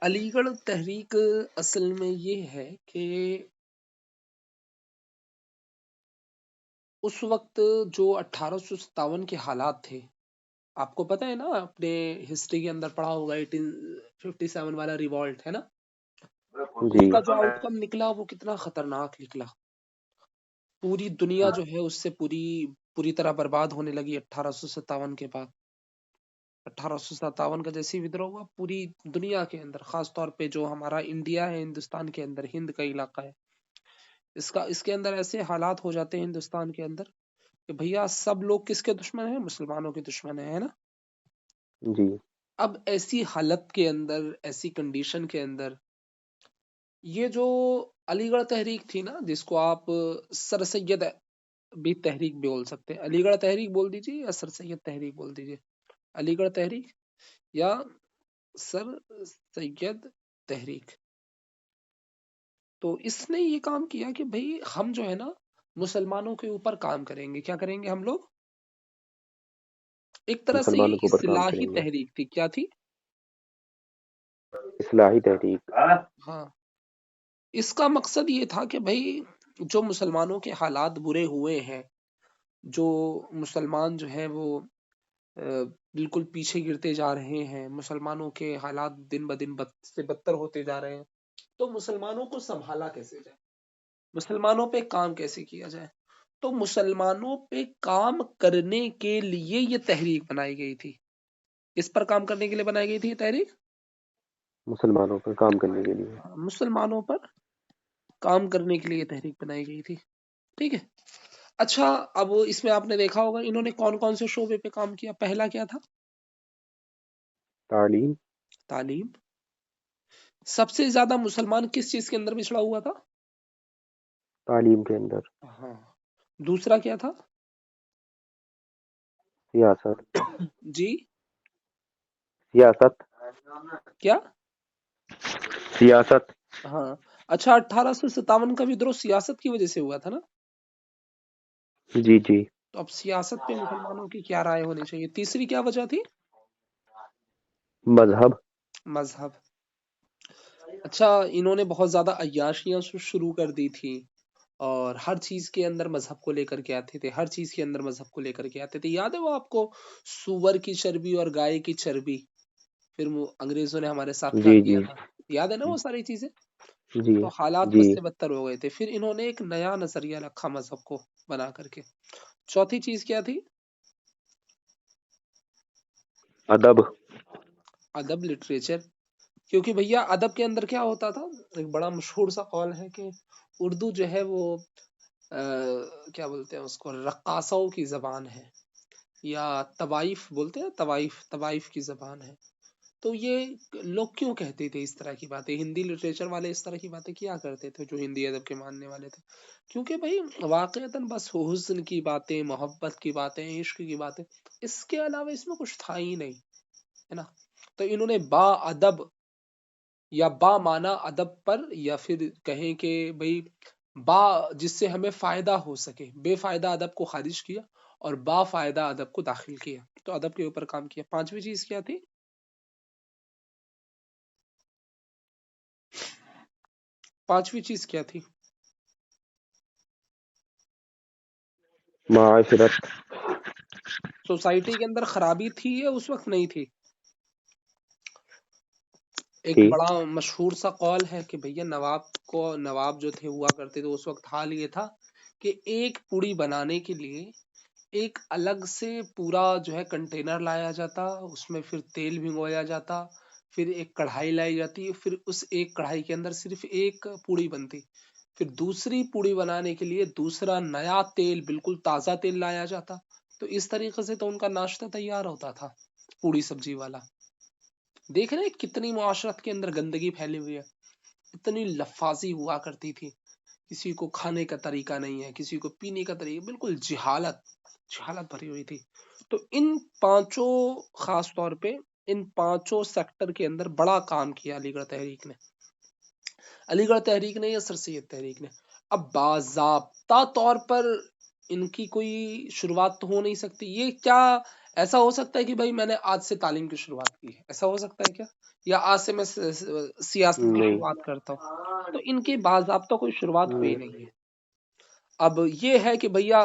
علی گڑھ تحریک اصل میں یہ ہے کہ اس وقت جو 1857 کے حالات تھے، آپ کو پتہ ہے نا، اپنے ہسٹری کے اندر پڑھا ہوگا 1857 والا ریوالٹ ہے نا، اس جی کا جو آؤٹ کم نکلا وہ کتنا خطرناک نکلا. پوری دنیا جو ہے اس سے پوری طرح برباد ہونے لگی 1857 کے بعد. 1857 کا جیسے ہی ودرو ہوا، پوری دنیا کے اندر، خاص طور پہ جو ہمارا انڈیا ہے، ہندوستان کے اندر، ہند کا علاقہ ہے، اس کے اندر ایسے حالات ہو جاتے ہیں ہندوستان کے اندر کہ بھیا سب لوگ کس کے دشمن ہیں؟ مسلمانوں کے دشمن ہیں، ہے نا. جی اب ایسی حالت کے اندر، ایسی کنڈیشن کے اندر، یہ جو علی گڑھ تحریک تھی نا، جس کو آپ سر سید بھی تحریک بھی بول سکتے ہیں، علی گڑھ تحریک بول دیجیے یا سر سید تحریک بول دیجیے، علی گڑھ تحریک یا سر سید تحریک. تو اس نے یہ کام کیا کہ بھئی ہم جو ہے نا مسلمانوں کے اوپر کام کریں گے. کیا کریں گے ہم لوگ؟ ایک طرح سے مسلمانوں یہ کے اوپر کام اصلاحی کریں گے. تحریک تھی. کیا تھی؟ اصلاحی تحریک. ہاں، اس کا مقصد یہ تھا کہ بھئی جو مسلمانوں کے حالات برے ہوئے ہیں، جو مسلمان جو ہیں وہ بالکل پیچھے گرتے جا رہے ہیں، مسلمانوں کے حالات دن بدن بد سے بدتر ہوتے جا رہے ہیں، تو مسلمانوں کو سنبھالا کیسے جائے، مسلمانوں پہ کام کیسے کیا جائے. تو مسلمانوں پہ کام کرنے کے لیے یہ تحریک بنائی گئی تھی. اس پر کام کرنے کے لیے بنائی گئی تھی یہ تحریک، مسلمانوں پر کام کرنے کے لیے. مسلمانوں پر کام کرنے کے لیے یہ تحریک بنائی گئی تھی. ٹھیک ہے. اچھا، اب اس میں آپ نے دیکھا ہوگا انہوں نے کون کون سے شعبے پہ کام کیا. پہلا کیا تھا؟ تعلیم. تعلیم. سب سے زیادہ مسلمان کس چیز کے اندر پچھڑا ہوا تھا؟ تعلیم کے اندر. ہاں. دوسرا کیا تھا؟ سیاست. جی سیاست. کیا؟ سیاست. ہاں. اچھا، 1857 کا ودروہ سیاست کی وجہ سے ہوا تھا نا. جی جی. تو اب سیاست پہ مسلمانوں کی کیا رائے ہونی چاہیے. تیسری کیا وجہ تھی؟ مذہب. مذہب. اچھا، انہوں نے بہت زیادہ عیاشیاں شروع کر دی تھی، اور ہر چیز کے اندر مذہب کو لے کر کے آتے تھے، ہر چیز کے اندر مذہب کو لے کر کے آتے تھے. یاد ہے وہ آپ کو سور کی چربی اور گائے کی چربی، پھر وہ انگریزوں نے ہمارے ساتھ کیا جی کیا جی تھا؟ یاد ہے نا وہ ساری چیزیں. جی تو حالات جی. بد سے بدتر ہو گئے تھے. پھر انہوں نے ایک نیا نظریہ رکھا مذہب کو بنا کر کے. چوتھی چیز کیا تھی؟ ادب. ادب، لٹریچر. کیونکہ بھیا ادب کے اندر کیا ہوتا تھا، ایک بڑا مشہور سا قول ہے کہ اردو جو ہے وہ کیا بولتے ہیں اس کو، رقاصوں کی زبان ہے، یا طوائف بولتے ہیں، طوائف کی زبان ہے. تو یہ لوگ کیوں کہتے تھے اس طرح کی باتیں؟ ہندی لٹریچر والے اس طرح کی باتیں کیا کرتے تھے جو ہندی ادب کے ماننے والے تھے؟ کیونکہ بھائی واقعتاً بس حسن کی باتیں، محبت کی باتیں، عشق کی باتیں، اس کے علاوہ اس میں کچھ تھا ہی نہیں، ہے نا. تو انہوں نے با ادب یا با مانا ادب پر، یا پھر کہیں کہ بھئی با جس سے ہمیں فائدہ ہو سکے، بے فائدہ ادب کو خارج کیا اور با فائدہ ادب کو داخل کیا. تو ادب کے اوپر کام کیا. پانچویں چیز کیا تھی؟ پانچویں چیز کیا تھی؟ معاشرت. سوسائٹی کے اندر خرابی تھی یا اس وقت نہیں تھی؟ ایک تھی. بڑا مشہور سا قول ہے کہ بھیا نواب جو تھے ہوا کرتے تھے اس وقت، حال یہ تھا کہ ایک پوڑی بنانے کے لیے ایک الگ سے پورا جو ہے کنٹینر لایا جاتا، اس میں پھر تیل بھگویا جاتا، پھر ایک کڑھائی لائی جاتی، پھر اس ایک کڑھائی کے اندر صرف ایک پوڑی بنتی، پھر دوسری پوڑی بنانے کے لیے دوسرا نیا تیل، بالکل تازہ تیل لایا جاتا. تو اس طریقے سے تو ان کا ناشتہ تیار ہوتا تھا، پوڑی سبزی والا. دیکھ رہے ہیں کتنی معاشرت کے اندر گندگی پھیلی ہوئی ہے، اتنی لفاظی ہوا کرتی تھی، کسی کو کھانے کا طریقہ نہیں ہے، کسی کو پینے کا طریقہ، بالکل جہالت بھری ہوئی تھی. تو ان پانچوں، خاص طور پہ ان پانچوں سیکٹر کے اندر بڑا کام کیا علی گڑھ تحریک نے. علی گڑھ تحریک نے یا سر سید تحریک نے. اب باضابطہ طور پر ان کی کوئی شروعات تو ہو نہیں سکتی. یہ کیا ایسا ہو سکتا ہے کہ بھائی میں نے آج سے تعلیم کی شروعات کی ہے، ایسا ہو سکتا ہے کیا؟ یا آج سے میں سیاست کی نہیں شروعات کرتا ہوں، تو ان کی باضابطہ کوئی شروعات ہوئی ہوں، نہیں ہے۔ اب یہ ہے کہ بھیا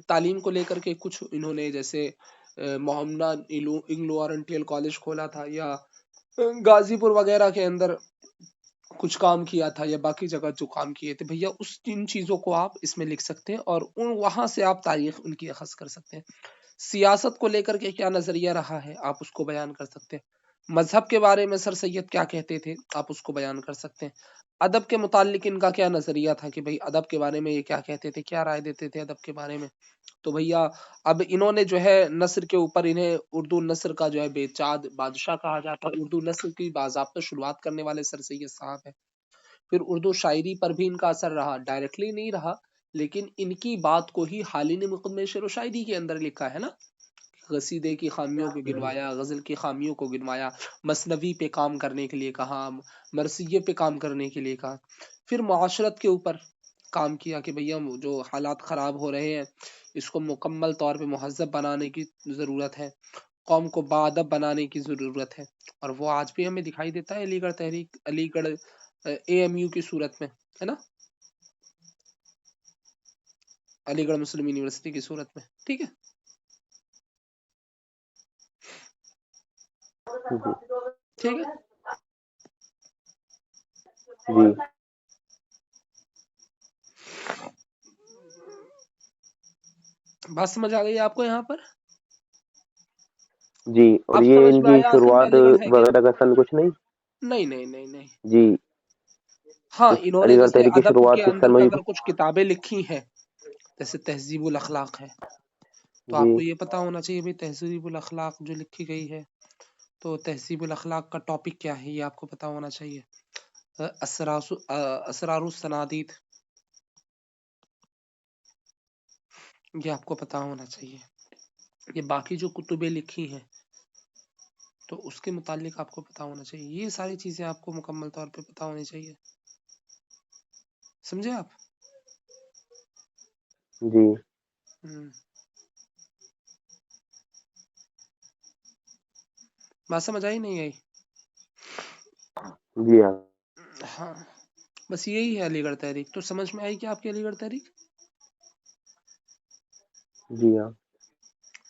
تعلیم کو لے کر کے کچھ انہوں نے جیسے محمدہ انگلو اورنٹیل کالج کھولا تھا، یا غازی پور وغیرہ کے اندر کچھ کام کیا تھا، یا باقی جگہ جو کام کیے تھے، بھیا اس ان چیزوں کو آپ اس میں لکھ سکتے ہیں، اور وہاں سے آپ تاریخ ان کی اخذ کر سکتے ہیں۔ سیاست کو لے کر کے کیا نظریہ رہا ہے آپ اس کو بیان کر سکتے ہیں۔ مذہب کے بارے میں سر سید کیا کہتے تھے آپ اس کو بیان کر سکتے ہیں۔ ادب کے متعلق ان کا کیا نظریہ تھا کہ بھئی ادب کے بارے میں یہ کیا کہتے تھے، کیا رائے دیتے تھے ادب کے بارے میں۔ تو بھیا اب انہوں نے جو ہے نثر کے اوپر انہیں اردو نثر کا جو ہے بے چاد بادشاہ کہا جاتا ہے، اردو نثر کی باضابطہ شروعات کرنے والے سر سید صاحب ہیں۔ پھر اردو شاعری پر بھی ان کا اثر رہا، ڈائریکٹلی نہیں رہا، لیکن ان کی بات کو ہی حالی نے مقدمہ شعر و شاعری کے اندر لکھا ہے نا۔ قصیدے کی خامیوں کو گنوایا، غزل کی خامیوں کو گنوایا، مثنوی پہ کام کرنے کے لیے کہا، مرثیے پہ کام کرنے کے لیے کہا۔ پھر معاشرت کے اوپر کام کیا کہ بھیا جو حالات خراب ہو رہے ہیں اس کو مکمل طور پہ مہذب بنانے کی ضرورت ہے، قوم کو باادب بنانے کی ضرورت ہے، اور وہ آج بھی ہمیں دکھائی دیتا ہے علی گڑھ تحریک، علی گڑھ اے ایم یو کی صورت میں، ہے نا، علی گڑھ مسلم یونیورسٹی کی صورت میں، ٹھیک ہے۔ جی ٹھیک ہے، جی بات سمجھ آ گئی آپ کو یہاں پر؟ جی، اور اب یہ سمجھ ان میں کی آیا آخر میں شروعات علی گڑھ ہے کیا؟ وغیرہ کا سن کچھ نہیں؟ نہیں نہیں نہیں نہیں۔ جی، ہاں اس انہوں نے علی گڑھ جیسے تحریک کی ادب شروعات کے کس اندر سن میں میں اگر کچھ کتابیں لکھی ہیں، جیسے تہذیب الاخلاق ہے، تو آپ جی کو یہ پتا ہونا چاہیے بھائی تہذیب الاخلاق جو لکھی گئی ہے، تو تہذیب الاخلاق کا ٹاپک کیا ہے یہ آپ کو پتا ہونا چاہیے۔ اسرار الصنادید، یہ آپ کو پتا ہونا چاہیے۔ یہ باقی جو کتبیں لکھی ہیں تو اس کے متعلق آپ کو پتا ہونا چاہیے، یہ ساری چیزیں آپ کو مکمل طور پہ پتا ہونی چاہیے، سمجھے آپ؟ جی بات سمجھ آئی نہیں آئی؟ جی ہاں ہاں بس یہی ہے علی گڑھ تحریک۔ تو سمجھ میں آئی کہ آپ کی علی گڑھ تحریک؟ جی ہاں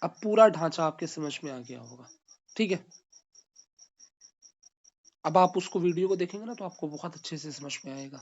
اب پورا ڈھانچہ آپ کے سمجھ میں آ گیا ہوگا، ٹھیک ہے۔ اب آپ اس کو ویڈیو کو دیکھیں گے نا تو آپ کو بہت اچھے سے سمجھ میں آئے گا۔